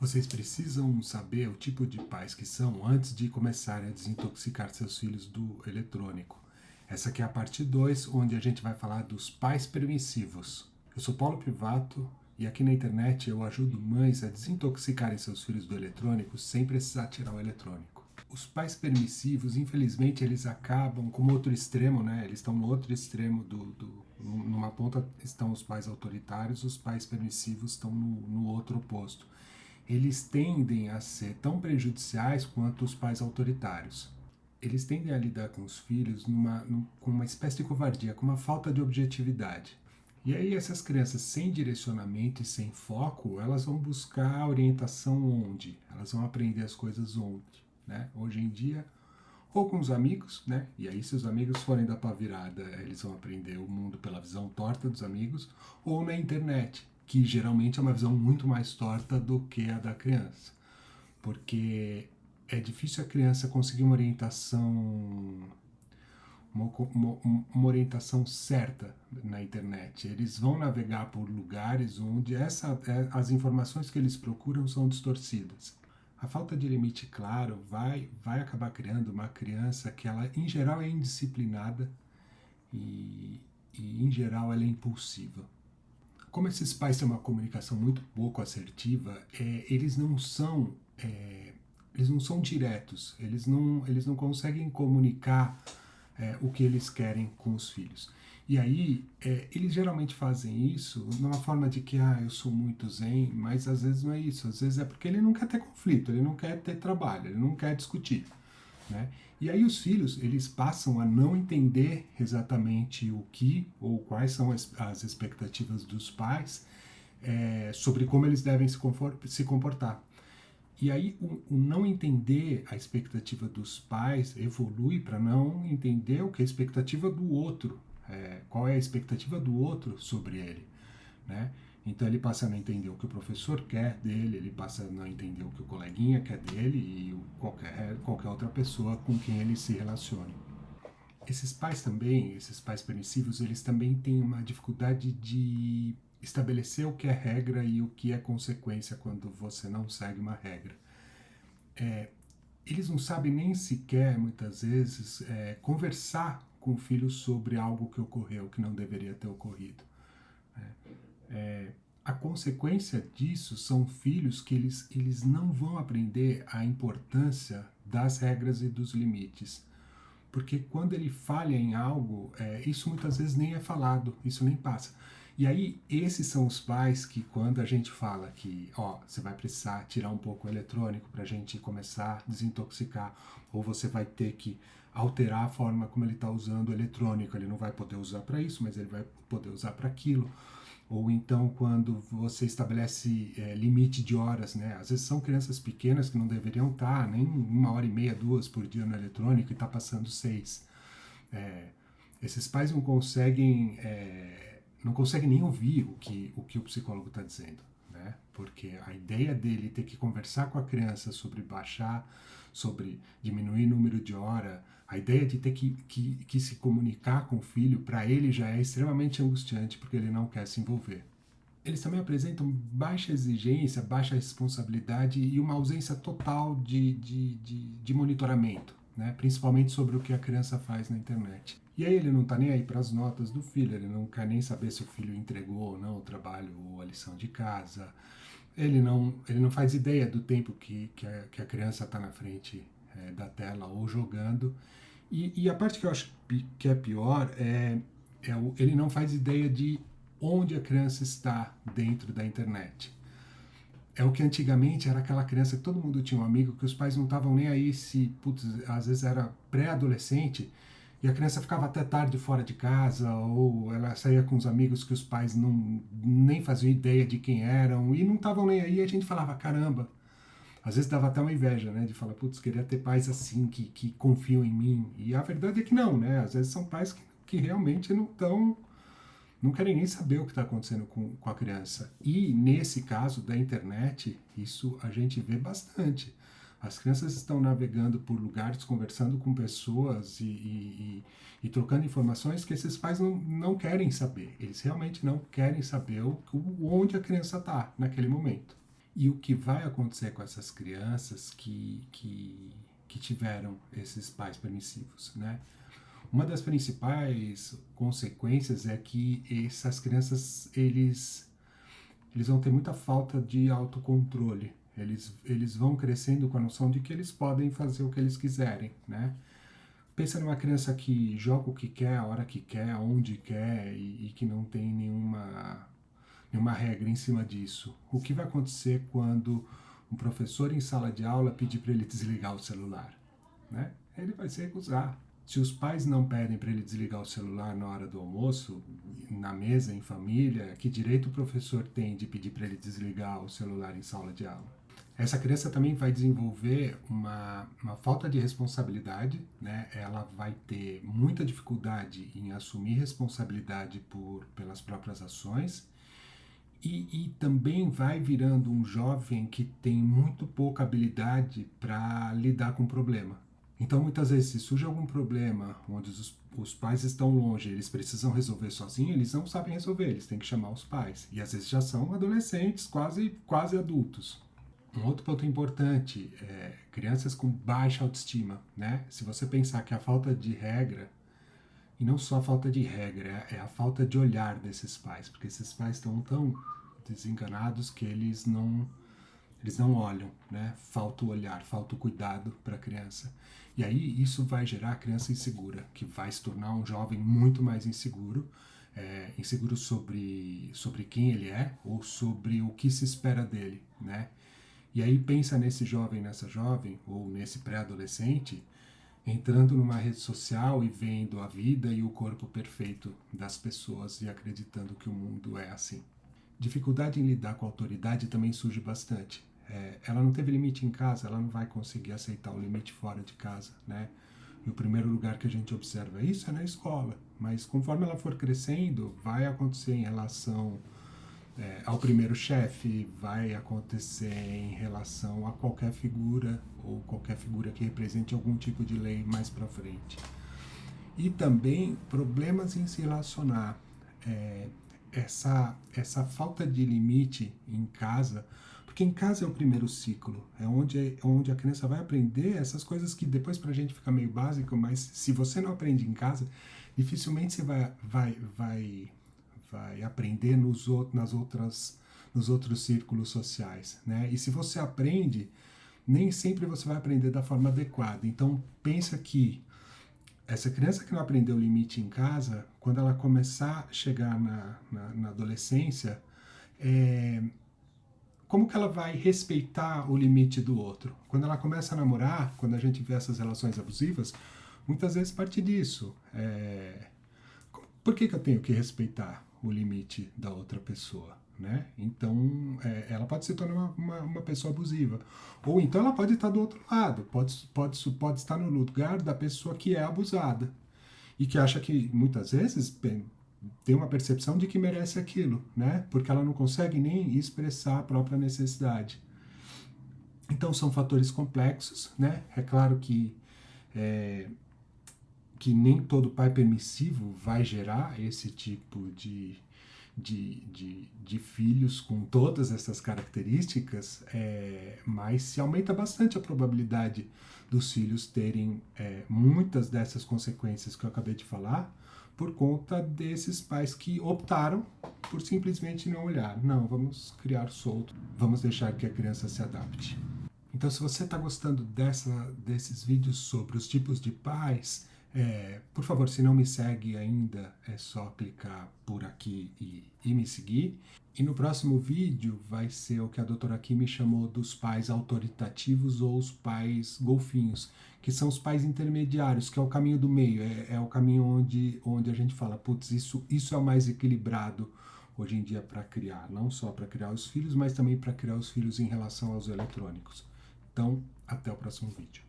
Vocês precisam saber o tipo de pais que são antes de começarem a desintoxicar seus filhos do eletrônico. Essa aqui é a parte 2, onde a gente vai falar dos pais permissivos. Eu sou Paulo Pivato e aqui na internet eu ajudo mães a desintoxicarem seus filhos do eletrônico sem precisar tirar o eletrônico. Os pais permissivos, infelizmente, eles acabam como outro extremo, né? Eles estão no outro extremo numa ponta estão os pais autoritários, os pais permissivos estão no outro oposto. Eles tendem a ser tão prejudiciais quanto os pais autoritários. Eles tendem a lidar com os filhos com uma espécie de covardia, com uma falta de objetividade. E aí essas crianças sem direcionamento e sem foco, elas vão buscar a orientação onde? Elas vão aprender as coisas onde? Né? Hoje em dia, ou com os amigos, né? E aí se os amigos forem da pá virada, eles vão aprender o mundo pela visão torta dos amigos, ou na internet, que geralmente é uma visão muito mais torta do que a da criança. Porque é difícil a criança conseguir uma orientação certa na internet. Eles vão navegar por lugares onde as informações que eles procuram são distorcidas. A falta de limite claro vai acabar criando uma criança que ela, em geral, é indisciplinada e em geral, ela é impulsiva. Como esses pais têm uma comunicação muito pouco assertiva, eles não são diretos, eles não conseguem comunicar o que eles querem com os filhos. E aí, eles geralmente fazem isso numa forma de que, eu sou muito zen, mas às vezes não é isso. Às vezes é porque ele não quer ter conflito, ele não quer ter trabalho, ele não quer discutir. Né? E aí os filhos, eles passam a não entender exatamente o que ou quais são as expectativas dos pais sobre como eles devem se comportar. E aí o não entender a expectativa dos pais evolui para não entender o que é a expectativa do outro, qual é a expectativa do outro sobre ele, né? Então ele passa a não entender o que o professor quer dele, ele passa a não entender o que o coleguinha quer dele e qualquer outra pessoa com quem ele se relacione. Esses pais permissivos, eles também têm uma dificuldade de estabelecer o que é regra e o que é consequência quando você não segue uma regra. Eles não sabem nem sequer, muitas vezes, conversar com o filho sobre algo que ocorreu, que não deveria ter ocorrido. A consequência disso são filhos que eles não vão aprender a importância das regras e dos limites. Porque quando ele falha em algo, isso muitas vezes nem é falado, isso nem passa. E aí, esses são os pais que, quando a gente fala que, você vai precisar tirar um pouco o eletrônico para a gente começar a desintoxicar, ou você vai ter que alterar a forma como ele está usando o eletrônico, ele não vai poder usar para isso, mas ele vai poder usar para aquilo. Ou então quando você estabelece limite de horas, né? Às vezes são crianças pequenas que não deveriam estar nem 1h30, 2 por dia no eletrônico e está passando 6. Esses pais não conseguem nem ouvir o que o psicólogo está dizendo, né? Porque a ideia dele ter que conversar com a criança sobre baixar, sobre diminuir o número de hora, a ideia de ter que se comunicar com o filho, para ele já é extremamente angustiante, porque ele não quer se envolver. Eles também apresentam baixa exigência, baixa responsabilidade e uma ausência total de monitoramento, né? Principalmente sobre o que a criança faz na internet. E aí ele não está nem aí para as notas do filho, ele não quer nem saber se o filho entregou ou não o trabalho ou a lição de casa. Ele não faz ideia do tempo que a criança está na frente da tela ou jogando. E a parte que eu acho que é pior ele não faz ideia de onde a criança está dentro da internet. É o que antigamente era aquela criança que todo mundo tinha um amigo, que os pais não estavam nem aí se, às vezes era pré-adolescente, e a criança ficava até tarde fora de casa, ou ela saía com os amigos que os pais nem faziam ideia de quem eram, e não estavam nem aí, e a gente falava, caramba. Às vezes dava até uma inveja, né, de falar, queria ter pais assim, que confiam em mim. E a verdade é que não, né, às vezes são pais que realmente não querem nem saber o que está acontecendo com a criança. E nesse caso da internet, isso a gente vê bastante. As crianças estão navegando por lugares, conversando com pessoas e trocando informações que esses pais não querem saber. Eles realmente não querem saber onde a criança está naquele momento. e o que vai acontecer com essas crianças que tiveram esses pais permissivos, né? Uma das principais consequências é que essas crianças, eles vão ter muita falta de autocontrole. Eles vão crescendo com a noção de que eles podem fazer o que eles quiserem, né? Pensa numa criança que joga o que quer, a hora que quer, onde quer e que não tem nenhuma regra em cima disso. O que vai acontecer quando um professor em sala de aula pedir para ele desligar o celular, né? Ele vai se recusar. Se os pais não pedem para ele desligar o celular na hora do almoço, na mesa, em família, que direito o professor tem de pedir para ele desligar o celular em sala de aula? Essa criança também vai desenvolver uma falta de responsabilidade, né? Ela vai ter muita dificuldade em assumir responsabilidade pelas próprias ações e também vai virando um jovem que tem muito pouca habilidade para lidar com o problema. Então, muitas vezes, se surge algum problema onde os pais estão longe, eles precisam resolver sozinhos, eles não sabem resolver, eles têm que chamar os pais. E às vezes já são adolescentes, quase adultos. Um outro ponto importante é crianças com baixa autoestima, né? Se você pensar que a falta de regra, e não só a falta de regra, é a falta de olhar desses pais, porque esses pais estão tão desenganados que eles não olham, né? Falta o olhar, falta o cuidado para a criança. E aí isso vai gerar a criança insegura, que vai se tornar um jovem muito mais inseguro, inseguro sobre quem ele é ou sobre o que se espera dele, né? E aí pensa nesse jovem, nessa jovem, ou nesse pré-adolescente, entrando numa rede social e vendo a vida e o corpo perfeito das pessoas e acreditando que o mundo é assim. Dificuldade em lidar com a autoridade também surge bastante. Ela não teve limite em casa, ela não vai conseguir aceitar o limite fora de casa, né? E o primeiro lugar que a gente observa isso é na escola, mas conforme ela for crescendo, vai acontecer em relação ao primeiro chefe, vai acontecer em relação a qualquer figura ou qualquer figura que represente algum tipo de lei mais para frente. E também problemas em se relacionar. Essa falta de limite em casa, porque em casa é o primeiro ciclo, é onde a criança vai aprender essas coisas que depois pra gente fica meio básico, mas se você não aprende em casa, dificilmente você vai aprender nos outros círculos sociais, né? E se você aprende, nem sempre você vai aprender da forma adequada. Então pensa que essa criança que não aprendeu o limite em casa, quando ela começar a chegar na adolescência, como que ela vai respeitar o limite do outro? Quando ela começa a namorar, quando a gente vê essas relações abusivas, muitas vezes parte disso. Por que eu tenho que respeitar o limite da outra pessoa? Né? Então, ela pode se tornar uma pessoa abusiva. Ou então ela pode estar do outro lado, pode estar no lugar da pessoa que é abusada. E que acha que, muitas vezes, tem uma percepção de que merece aquilo, né? Porque ela não consegue nem expressar a própria necessidade. Então, são fatores complexos, né? É claro que nem todo pai permissivo vai gerar esse tipo de filhos com todas essas características, mas se aumenta bastante a probabilidade dos filhos terem muitas dessas consequências que eu acabei de falar, por conta desses pais que optaram por simplesmente não olhar. Não, vamos criar solto, vamos deixar que a criança se adapte. Então, se você está gostando desses vídeos sobre os tipos de pais, por favor, se não me segue ainda, é só clicar por aqui e me seguir. E no próximo vídeo vai ser o que a doutora Kimi chamou dos pais autoritativos ou os pais golfinhos, que são os pais intermediários, que é o caminho do meio, é o caminho onde a gente fala, putz, isso é o mais equilibrado hoje em dia para criar, não só para criar os filhos, mas também para criar os filhos em relação aos eletrônicos. Então, até o próximo vídeo.